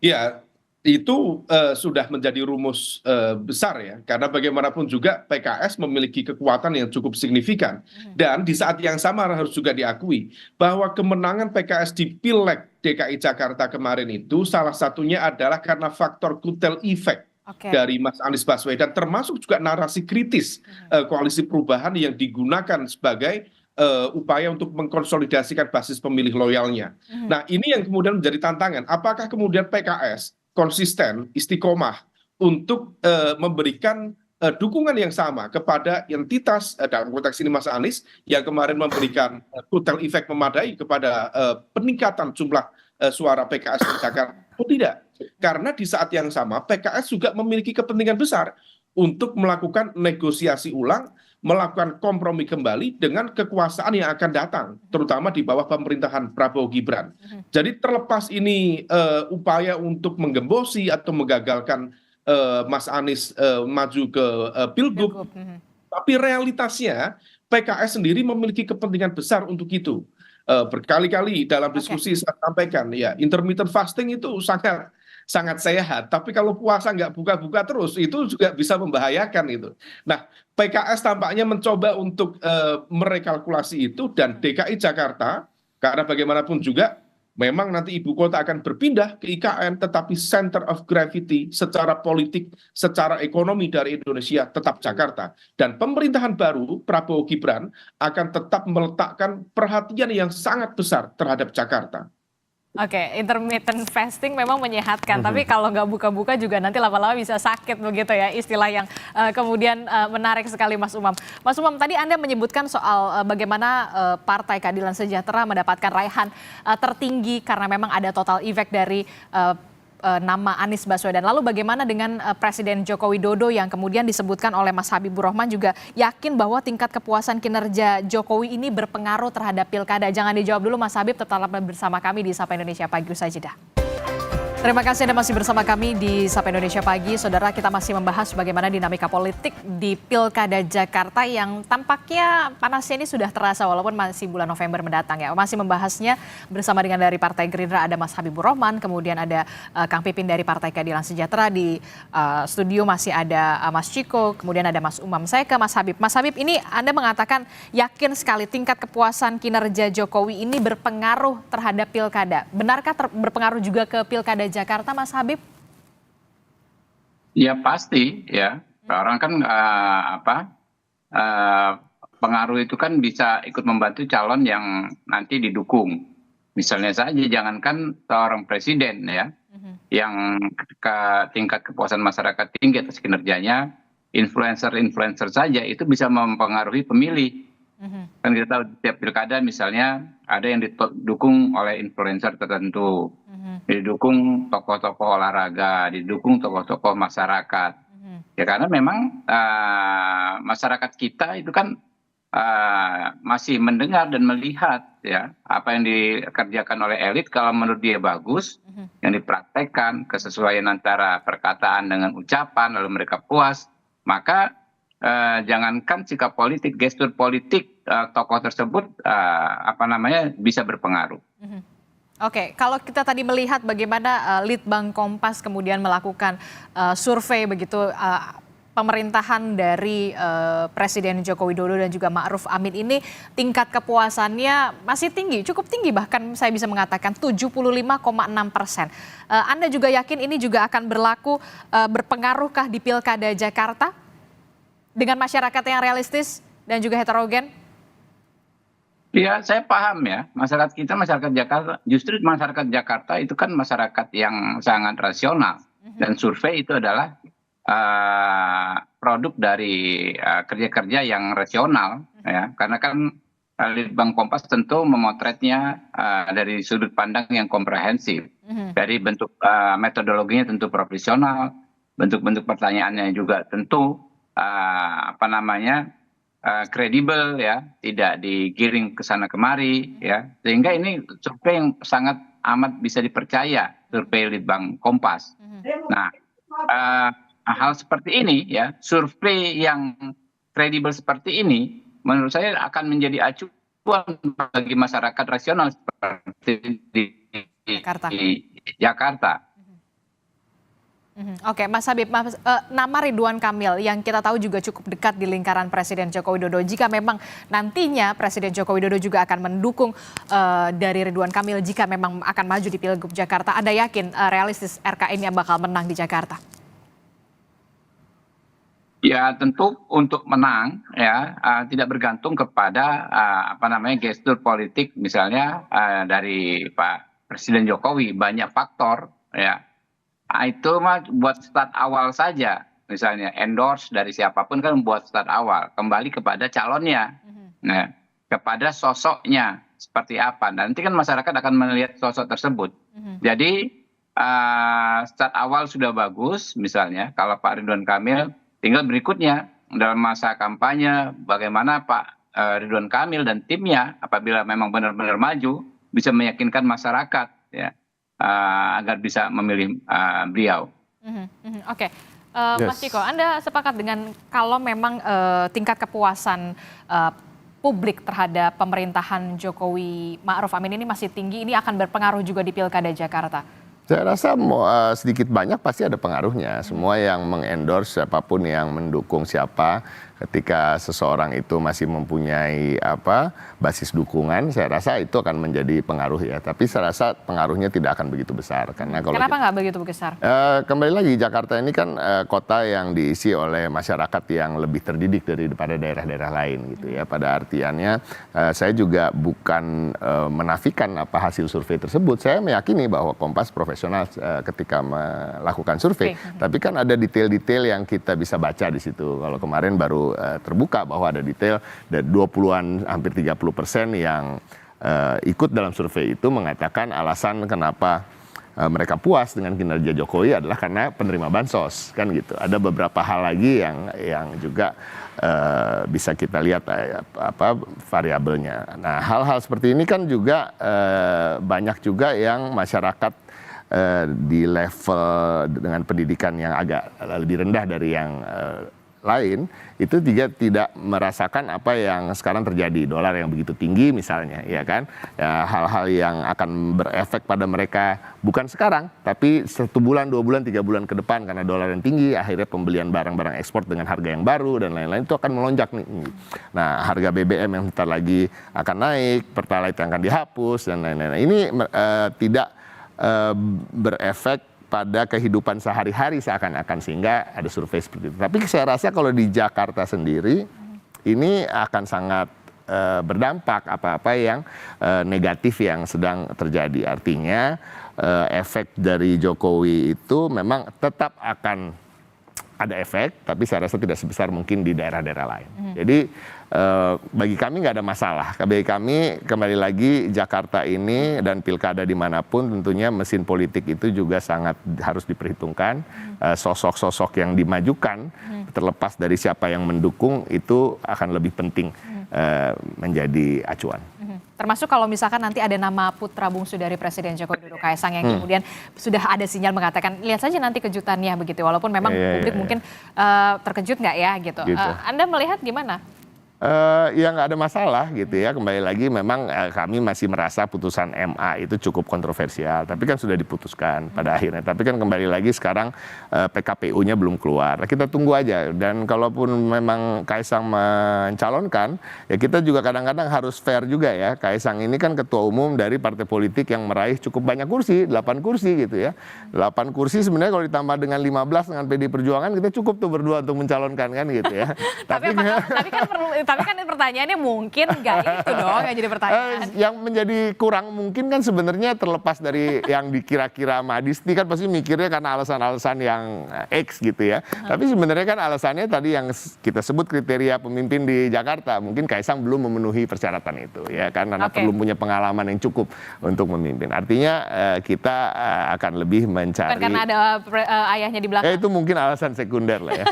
Ya, itu sudah menjadi rumus besar ya, karena bagaimanapun juga PKS memiliki kekuatan yang cukup signifikan. Dan di saat yang sama harus juga diakui bahwa kemenangan PKS di Pileg DKI Jakarta kemarin itu salah satunya adalah karena faktor kutel efek dari Mas Anies Baswedan, termasuk juga narasi kritis koalisi perubahan yang digunakan sebagai upaya untuk mengkonsolidasikan basis pemilih loyalnya. Nah, ini yang kemudian menjadi tantangan. Apakah kemudian PKS konsisten, istiqomah untuk memberikan dukungan yang sama kepada entitas, dalam konteks ini Mas Anies, yang kemarin memberikan kutel efek memadai kepada peningkatan jumlah suara PKS di Jakarta, atau tidak? Karena di saat yang sama PKS juga memiliki kepentingan besar untuk melakukan negosiasi ulang, melakukan kompromi kembali dengan kekuasaan yang akan datang, terutama di bawah pemerintahan Prabowo Gibran. Jadi terlepas ini upaya untuk menggembosi atau menggagalkan Mas Anies maju ke Pilgub, tapi realitasnya PKS sendiri memiliki kepentingan besar untuk itu. Berkali-kali dalam diskusi saya sampaikan, ya intermittent fasting itu sangat sehat, tapi kalau puasa nggak buka-buka terus itu juga bisa membahayakan itu. Nah, PKS tampaknya mencoba untuk merekalkulasi itu, dan DKI Jakarta, karena bagaimanapun juga memang nanti ibu kota akan berpindah ke IKN, tetapi center of gravity secara politik, secara ekonomi dari Indonesia tetap Jakarta. Dan pemerintahan baru Prabowo Gibran akan tetap meletakkan perhatian yang sangat besar terhadap Jakarta. Intermittent fasting memang menyehatkan, tapi kalau nggak buka-buka juga nanti lama-lama bisa sakit begitu ya, istilah yang kemudian menarik sekali Mas Umam. Mas Umam, tadi Anda menyebutkan soal bagaimana Partai Keadilan Sejahtera mendapatkan raihan tertinggi karena memang ada total efek dari nama Anies Baswedan. Lalu bagaimana dengan Presiden Joko Widodo yang kemudian disebutkan oleh Mas Habibur Rahman juga yakin bahwa tingkat kepuasan kinerja Jokowi ini berpengaruh terhadap pilkada? Jangan dijawab dulu Mas Habib, tetaplah bersama kami di Sapa Indonesia Pagi, usai jeda. Terima kasih Anda masih bersama kami di Sapa Indonesia Pagi. Saudara, kita masih membahas bagaimana dinamika politik di Pilkada Jakarta yang tampaknya panasnya ini sudah terasa walaupun masih bulan November mendatang ya. Masih membahasnya bersama dengan dari Partai Gerindra ada Mas Habibur Rahman, kemudian ada Kang Pipin dari Partai Keadilan Sejahtera, di studio masih ada Mas Ciko, kemudian ada Mas Umam. Saya ke Mas Habib. Mas Habib, ini Anda mengatakan yakin sekali tingkat kepuasan kinerja Jokowi ini berpengaruh terhadap Pilkada. Benarkah berpengaruh juga ke Pilkada Jakarta, Mas Habib? Ya pasti ya. Orang kan pengaruh itu kan bisa ikut membantu calon yang nanti didukung. Misalnya saja jangankan seorang presiden ya, yang tingkat kepuasan masyarakat tinggi atas kinerjanya, influencer saja itu bisa mempengaruhi pemilih. Kan kita tahu di tiap pilkada misalnya ada yang didukung oleh influencer tertentu, didukung tokoh-tokoh olahraga, didukung tokoh-tokoh masyarakat. Ya karena memang masyarakat kita itu kan masih mendengar dan melihat ya apa yang dikerjakan oleh elit, kalau menurut dia bagus, yang dipraktekkan, kesesuaian antara perkataan dengan ucapan, lalu mereka puas, maka jangankan sikap politik, gestur politik tokoh tersebut bisa berpengaruh. Oke, kalau kita tadi melihat bagaimana Litbang Kompas kemudian melakukan survei begitu pemerintahan dari Presiden Joko Widodo dan juga Ma'ruf Amin ini, tingkat kepuasannya masih tinggi, cukup tinggi, bahkan saya bisa mengatakan 75,6%. Anda juga yakin ini juga akan berpengaruhkah di Pilkada Jakarta dengan masyarakat yang realistis dan juga heterogen? Ya, saya paham ya, masyarakat Jakarta, justru masyarakat Jakarta itu kan masyarakat yang sangat rasional, dan survei itu adalah produk dari kerja-kerja yang rasional ya, karena kan Litbang Kompas tentu memotretnya dari sudut pandang yang komprehensif, dari bentuk metodologinya tentu profesional, bentuk-bentuk pertanyaannya juga tentu kredibel ya, tidak digiring ke sana kemari ya, sehingga ini survei yang sangat amat bisa dipercaya, survei Litbang Kompas. Nah, hal seperti ini ya, survei yang kredibel seperti ini menurut saya akan menjadi acuan bagi masyarakat rasional seperti di Jakarta. Oke, Mas Habib, nama Ridwan Kamil yang kita tahu juga cukup dekat di lingkaran Presiden Joko Widodo. Jika memang nantinya Presiden Joko Widodo juga akan mendukung dari Ridwan Kamil jika memang akan maju di Pilgub Jakarta, Anda yakin realistis RK ini yang bakal menang di Jakarta? Ya tentu untuk menang ya tidak bergantung kepada gestur politik misalnya dari Pak Presiden Jokowi, banyak faktor ya. Itu mah buat start awal saja, misalnya endorse dari siapapun kan buat start awal, kembali kepada calonnya, nah, kepada sosoknya seperti apa. Nanti kan masyarakat akan melihat sosok tersebut. Jadi start awal sudah bagus, misalnya kalau Pak Ridwan Kamil, tinggal berikutnya dalam masa kampanye bagaimana Pak Ridwan Kamil dan timnya apabila memang benar-benar maju bisa meyakinkan masyarakat ya. Agar bisa memilih beliau. Oke, Mas Ciko, Anda sepakat dengan kalau memang tingkat kepuasan publik terhadap pemerintahan Jokowi Ma'ruf Amin ini masih tinggi, ini akan berpengaruh juga di Pilkada Jakarta? Saya rasa sedikit banyak pasti ada pengaruhnya. Semua yang mengendorse siapapun yang mendukung siapa, ketika seseorang itu masih mempunyai basis dukungan, saya rasa itu akan menjadi pengaruh ya. Tapi saya rasa pengaruhnya tidak akan begitu besar. Karena kenapa nggak begitu besar? Kembali lagi, Jakarta ini kan kota yang diisi oleh masyarakat yang lebih terdidik daripada daerah-daerah lain gitu ya. Pada artiannya saya juga bukan menafikan hasil survei tersebut. Saya meyakini bahwa Kompas profesional ketika melakukan survei. Tapi kan ada detail-detail yang kita bisa baca di situ. Kalau kemarin baru terbuka bahwa ada detail dari 20-an hampir 30% yang ikut dalam survei itu mengatakan alasan kenapa mereka puas dengan kinerja Jokowi adalah karena penerima bansos kan gitu. Ada beberapa hal lagi yang juga bisa kita lihat variabelnya. Nah, hal-hal seperti ini kan juga banyak juga yang masyarakat di level dengan pendidikan yang agak lebih rendah dari yang lain, itu juga tidak merasakan apa yang sekarang terjadi, dolar yang begitu tinggi misalnya, ya kan, ya, hal-hal yang akan berefek pada mereka bukan sekarang, tapi 1 bulan, 2 bulan, 3 bulan ke depan, karena dolar yang tinggi, akhirnya pembelian barang-barang ekspor dengan harga yang baru dan lain-lain itu akan melonjak nih. Nah, harga BBM yang bentar lagi akan naik, Pertalite yang akan dihapus dan lain-lain. Ini tidak berefek pada kehidupan sehari-hari seakan-akan, sehingga ada survei seperti itu. Tapi saya rasa kalau di Jakarta sendiri ini akan sangat berdampak apa-apa yang negatif yang sedang terjadi. Artinya efek dari Jokowi itu memang tetap akan ada efek, tapi saya rasa tidak sebesar mungkin di daerah-daerah lain. Jadi bagi kami nggak ada masalah. Bagi kami kembali lagi Jakarta ini dan pilkada dimanapun tentunya mesin politik itu juga sangat harus diperhitungkan. Sosok-sosok yang dimajukan terlepas dari siapa yang mendukung itu akan lebih penting menjadi acuan. Termasuk kalau misalkan nanti ada nama putra bungsu dari Presiden Joko Widodo, Kaisang, yang kemudian sudah ada sinyal mengatakan lihat saja nanti kejutannya begitu, walaupun memang publik mungkin terkejut nggak ya gitu. Anda melihat gimana? Ya nggak ada masalah gitu ya, kembali lagi memang kami masih merasa putusan MA itu cukup kontroversial, tapi kan sudah diputuskan pada akhirnya. Tapi kan kembali lagi sekarang PKPU-nya belum keluar, kita tunggu aja. Dan kalaupun memang Kaisang mencalonkan, ya kita juga kadang-kadang harus fair juga ya. Kaisang ini kan ketua umum dari partai politik yang meraih cukup banyak kursi, 8 kursi gitu ya. 8 kursi sebenarnya kalau ditambah dengan 15 dengan PD Perjuangan, kita cukup tuh berdua untuk mencalonkan kan gitu ya. Tapi kan pertanyaannya mungkin nggak itu dong yang jadi pertanyaan. Yang menjadi kurang mungkin kan sebenarnya terlepas dari yang dikira-kira Madisti kan pasti mikirnya karena alasan-alasan yang X gitu ya. Tapi sebenarnya kan alasannya tadi yang kita sebut kriteria pemimpin di Jakarta. Mungkin Kaisang belum memenuhi persyaratan itu ya kan, karena belum punya pengalaman yang cukup untuk memimpin. Artinya kita akan lebih mencari. Bukan karena ada ayahnya di belakang. Itu mungkin alasan sekunder lah ya.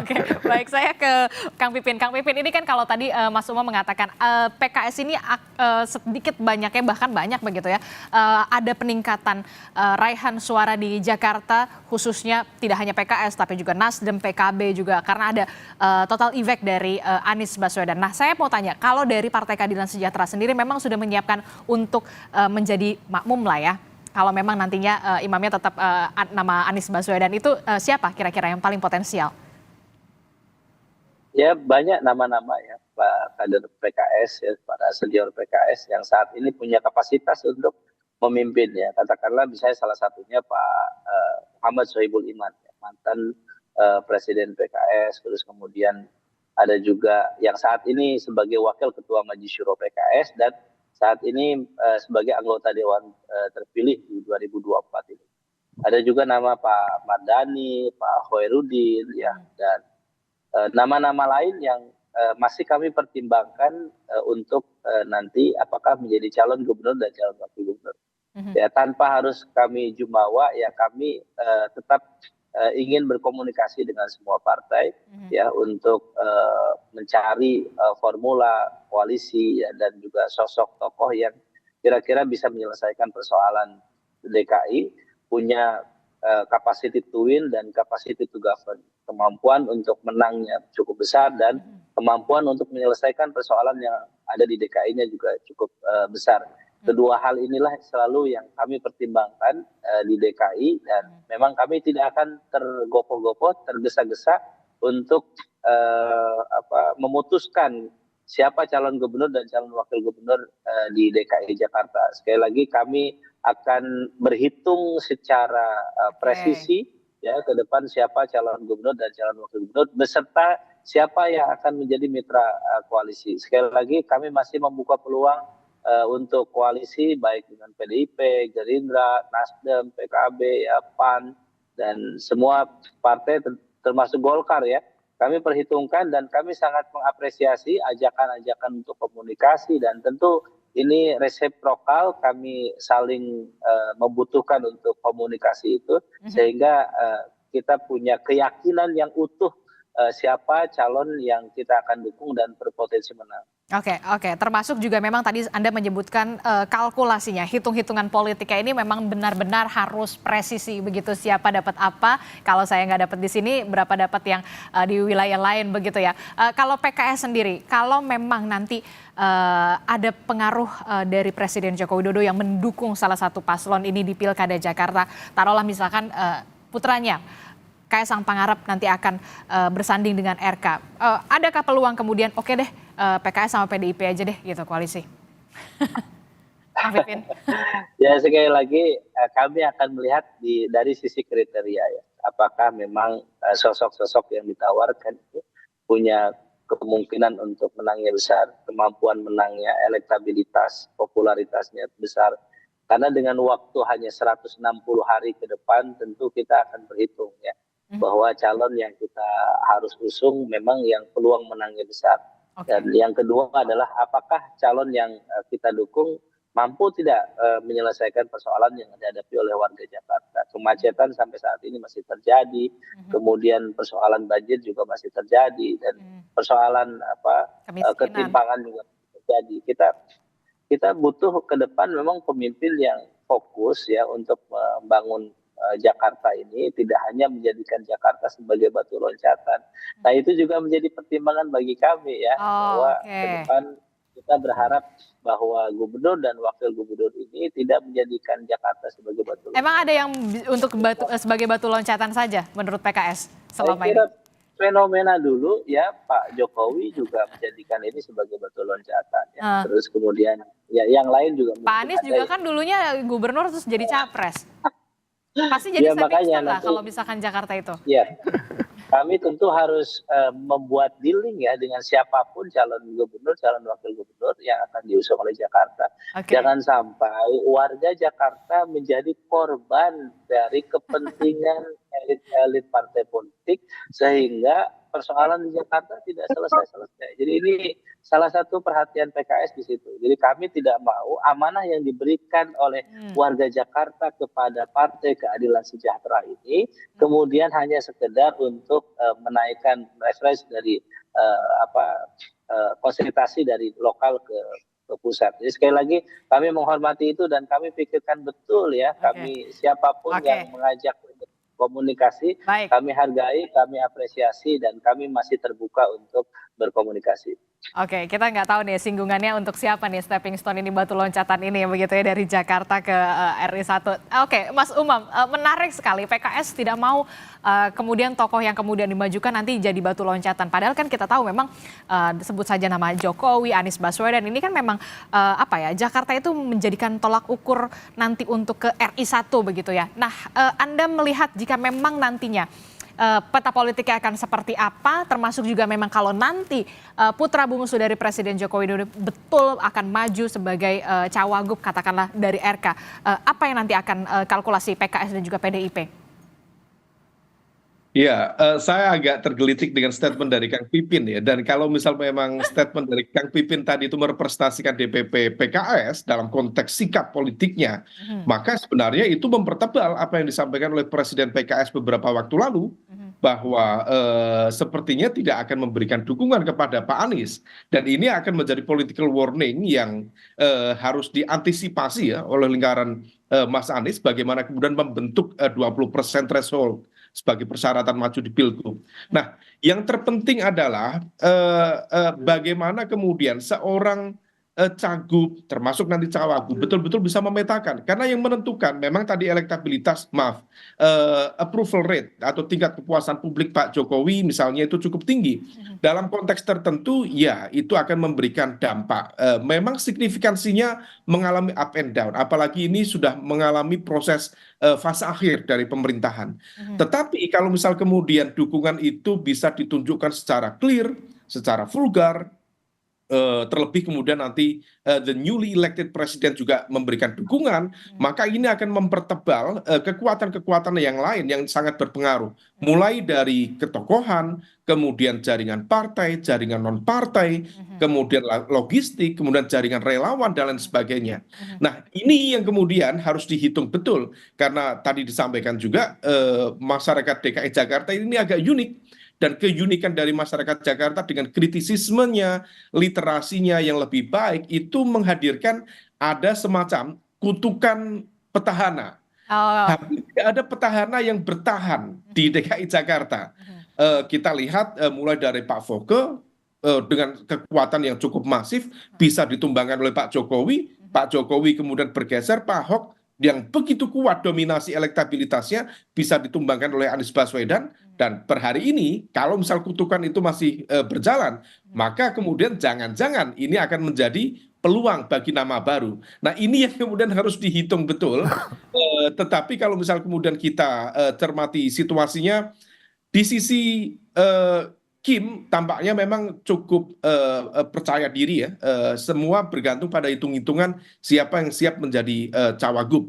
Oke, baik, saya ke Kang Pipin. Kang Pipin, ini kan kalau tadi Mas Uma mengatakan PKS ini sedikit banyaknya, bahkan banyak begitu ya, ada peningkatan raihan suara di Jakarta, khususnya tidak hanya PKS tapi juga Nasdem, PKB juga, karena ada total effect dari Anies Baswedan. Nah, saya mau tanya, kalau dari Partai Keadilan Sejahtera sendiri memang sudah menyiapkan untuk menjadi makmum lah ya, kalau memang nantinya imamnya tetap nama Anies Baswedan, itu siapa kira-kira yang paling potensial? Ya, banyak nama-nama ya, Pak kader PKS, ya, para senior PKS yang saat ini punya kapasitas untuk memimpin ya. Katakanlah misalnya salah satunya Pak Muhammad Sohibul Iman, ya, mantan Presiden PKS, terus kemudian ada juga yang saat ini sebagai Wakil Ketua Majelis Syuro PKS dan saat ini sebagai anggota Dewan terpilih di 2024 ini. Ada juga nama Pak Mardani, Pak Khoirudin, ya, dan nama-nama lain yang masih kami pertimbangkan untuk nanti apakah menjadi calon gubernur dan calon wakil gubernur. Ya, tanpa harus kami jumawa, ya kami tetap ingin berkomunikasi dengan semua partai ya untuk mencari formula koalisi ya, dan juga sosok tokoh yang kira-kira bisa menyelesaikan persoalan DKI, punya capacity to win dan capacity to govern, kemampuan untuk menangnya cukup besar dan kemampuan untuk menyelesaikan persoalan yang ada di DKI-nya juga cukup besar. Kedua hal inilah selalu yang kami pertimbangkan di DKI, dan memang kami tidak akan tergopoh-gopoh, tergesa-gesa untuk memutuskan siapa calon gubernur dan calon wakil gubernur di DKI Jakarta. Sekali lagi kami akan berhitung secara presisi ya ke depan siapa calon gubernur dan calon wakil gubernur beserta siapa yang akan menjadi mitra koalisi. Sekali lagi kami masih membuka peluang untuk koalisi baik dengan PDIP, Gerindra, Nasdem, PKB, ya, PAN dan semua partai termasuk Golkar ya. Kami perhitungkan dan kami sangat mengapresiasi ajakan-ajakan untuk komunikasi, dan tentu ini resiprokal, kami saling membutuhkan untuk komunikasi itu sehingga kita punya keyakinan yang utuh siapa calon yang kita akan dukung dan berpotensi menang. Oke. Termasuk juga memang tadi Anda menyebutkan kalkulasinya, hitung-hitungan politiknya ini memang benar-benar harus presisi begitu, siapa dapat apa. Kalau saya nggak dapat di sini, berapa dapat yang di wilayah lain begitu ya. Kalau PKS sendiri, kalau memang nanti ada pengaruh dari Presiden Joko Widodo yang mendukung salah satu paslon ini di Pilkada Jakarta, taruhlah misalkan putranya Kaisang Pangarep nanti akan bersanding dengan RK. Adakah peluang kemudian oke deh PKS sama PDIP aja deh gitu koalisi? Ya sekali lagi kami akan melihat dari sisi kriteria ya. Apakah memang sosok-sosok yang ditawarkan itu punya kemungkinan untuk menangnya besar, kemampuan menangnya, elektabilitas, popularitasnya besar. Karena dengan waktu hanya 160 hari ke depan tentu kita akan berhitung ya. Bahwa calon yang kita harus usung memang yang peluang menangnya besar. Dan yang kedua adalah apakah calon yang kita dukung mampu tidak menyelesaikan persoalan yang dihadapi oleh warga Jakarta. Kemacetan sampai saat ini masih terjadi, kemudian persoalan banjir juga masih terjadi, dan persoalan ketimpangan juga terjadi. Kita butuh ke depan memang pemimpin yang fokus ya untuk membangun Jakarta ini, tidak hanya menjadikan Jakarta sebagai batu loncatan. Nah itu juga menjadi pertimbangan bagi kami ya, bahwa ke depan kita berharap bahwa gubernur dan wakil gubernur ini tidak menjadikan Jakarta sebagai batu loncatan. Emang ada yang untuk sebagai batu loncatan saja menurut PKS selama ini? Fenomena dulu ya, Pak Jokowi juga menjadikan ini sebagai batu loncatan ya. Terus kemudian ya yang lain juga. Pak Anies juga kan dulunya gubernur terus jadi capres. Pasti jadi stepping stone lah kalau misalkan Jakarta itu. Iya, kami tentu harus membuat dealing ya dengan siapapun calon gubernur, calon wakil gubernur yang akan diusung oleh Jakarta. Jangan sampai warga Jakarta menjadi korban dari kepentingan elit-elit partai politik sehingga persoalan di Jakarta tidak selesai-selesai. Jadi ini salah satu perhatian PKS di situ. Jadi kami tidak mau amanah yang diberikan oleh warga Jakarta kepada Partai Keadilan Sejahtera ini kemudian hanya sekedar untuk menaikkan refresh dari konsentrasi dari lokal ke pusat. Jadi sekali lagi kami menghormati itu dan kami pikirkan betul ya, kami siapapun yang mengajak komunikasi, kami hargai, kami apresiasi, dan kami masih terbuka untuk berkomunikasi. Oke, kita nggak tahu nih singgungannya untuk siapa nih stepping stone ini, batu loncatan ini begitu ya dari Jakarta ke RI1. Oke, Mas Umam, menarik sekali PKS tidak mau kemudian tokoh yang kemudian dimajukan nanti jadi batu loncatan. Padahal kan kita tahu memang sebut saja nama Jokowi, Anies Baswedan ini kan memang Jakarta itu menjadikan tolak ukur nanti untuk ke RI1 begitu ya. Nah, Anda melihat jika memang nantinya peta politiknya akan seperti apa, termasuk juga memang kalau nanti putra bungsu dari Presiden Joko Widodo betul akan maju sebagai cawagup katakanlah dari RK, apa yang nanti akan kalkulasi PKS dan juga PDIP? Ya, saya agak tergelitik dengan statement dari Kang Pipin ya. Dan kalau misal memang statement dari Kang Pipin tadi itu merepresentasikan DPP PKS dalam konteks sikap politiknya, maka sebenarnya itu mempertebal apa yang disampaikan oleh Presiden PKS beberapa waktu lalu, bahwa sepertinya tidak akan memberikan dukungan kepada Pak Anies. Dan ini akan menjadi political warning yang harus diantisipasi ya oleh lingkaran Mas Anies, bagaimana kemudian membentuk 20% threshold sebagai persyaratan maju di Pilgub. Nah, yang terpenting adalah bagaimana kemudian seorang cagup, termasuk nanti cawagup, betul-betul bisa memetakan. Karena yang menentukan memang tadi elektabilitas, approval rate atau tingkat kepuasan publik Pak Jokowi misalnya itu cukup tinggi. Dalam konteks tertentu, ya itu akan memberikan dampak. Memang signifikansinya mengalami up and down, apalagi ini sudah mengalami proses fase akhir dari pemerintahan. Tetapi kalau misal kemudian dukungan itu bisa ditunjukkan secara clear, secara vulgar, terlebih kemudian nanti the newly elected president juga memberikan dukungan, maka ini akan mempertebal kekuatan-kekuatan yang lain yang sangat berpengaruh. Mulai dari ketokohan, kemudian jaringan partai, jaringan non-partai, kemudian logistik, kemudian jaringan relawan, dan lain sebagainya. Nah, ini yang kemudian harus dihitung betul. Karena tadi disampaikan juga masyarakat DKI Jakarta ini agak unik. dan keunikan dari masyarakat Jakarta dengan kritisismenya, literasinya yang lebih baik itu menghadirkan ada semacam kutukan petahana. Hampir tidak ada petahana yang bertahan di DKI Jakarta. Kita lihat mulai dari Pak Foke dengan kekuatan yang cukup masif bisa ditumbangkan oleh Pak Jokowi kemudian bergeser, Pak Ahok yang begitu kuat dominasi elektabilitasnya bisa ditumbangkan oleh Anies Baswedan, dan per hari ini kalau misal kutukan itu masih berjalan, maka kemudian jangan-jangan ini akan menjadi peluang bagi nama baru. Nah ini yang kemudian harus dihitung betul, tetapi kalau misal kemudian kita cermati situasinya, di sisi Kim tampaknya memang cukup percaya diri ya, semua bergantung pada hitung-hitungan siapa yang siap menjadi cawagup.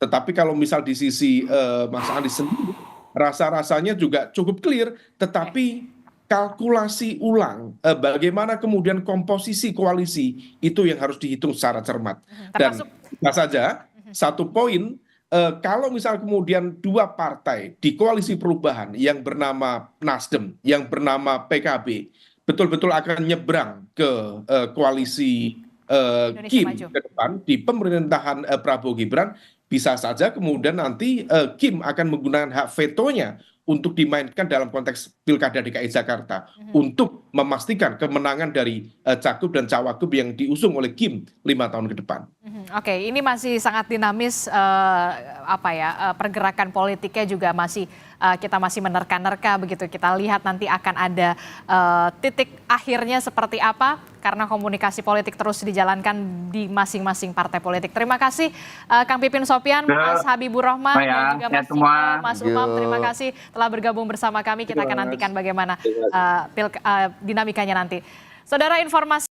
Tetapi kalau misal di sisi Mas Anies sendiri, rasa-rasanya juga cukup clear, tetapi kalkulasi ulang bagaimana kemudian komposisi koalisi itu yang harus dihitung secara cermat. Dan bisa saja satu poin, kalau misal kemudian dua partai di koalisi perubahan yang bernama Nasdem, yang bernama PKB, betul-betul akan nyebrang ke koalisi Kim ke depan di pemerintahan Prabowo Gibran, bisa saja kemudian nanti Kim akan menggunakan hak vetonya untuk dimainkan dalam konteks Pilkada DKI Jakarta untuk memastikan kemenangan dari cagup dan cawagup yang diusung oleh Kim 5 tahun ke depan. Oke, ini masih sangat dinamis, pergerakan politiknya juga masih kita masih menerka-nerka begitu. Kita lihat nanti akan ada titik akhirnya seperti apa, karena komunikasi politik terus dijalankan di masing-masing partai politik. Terima kasih Kang Pipin Sopyan, Mas Habibur Rahman, dan juga Mas Umam. Terima kasih telah bergabung bersama kami. Kita akan nantikan bagaimana dinamikanya nanti. Saudara, informasi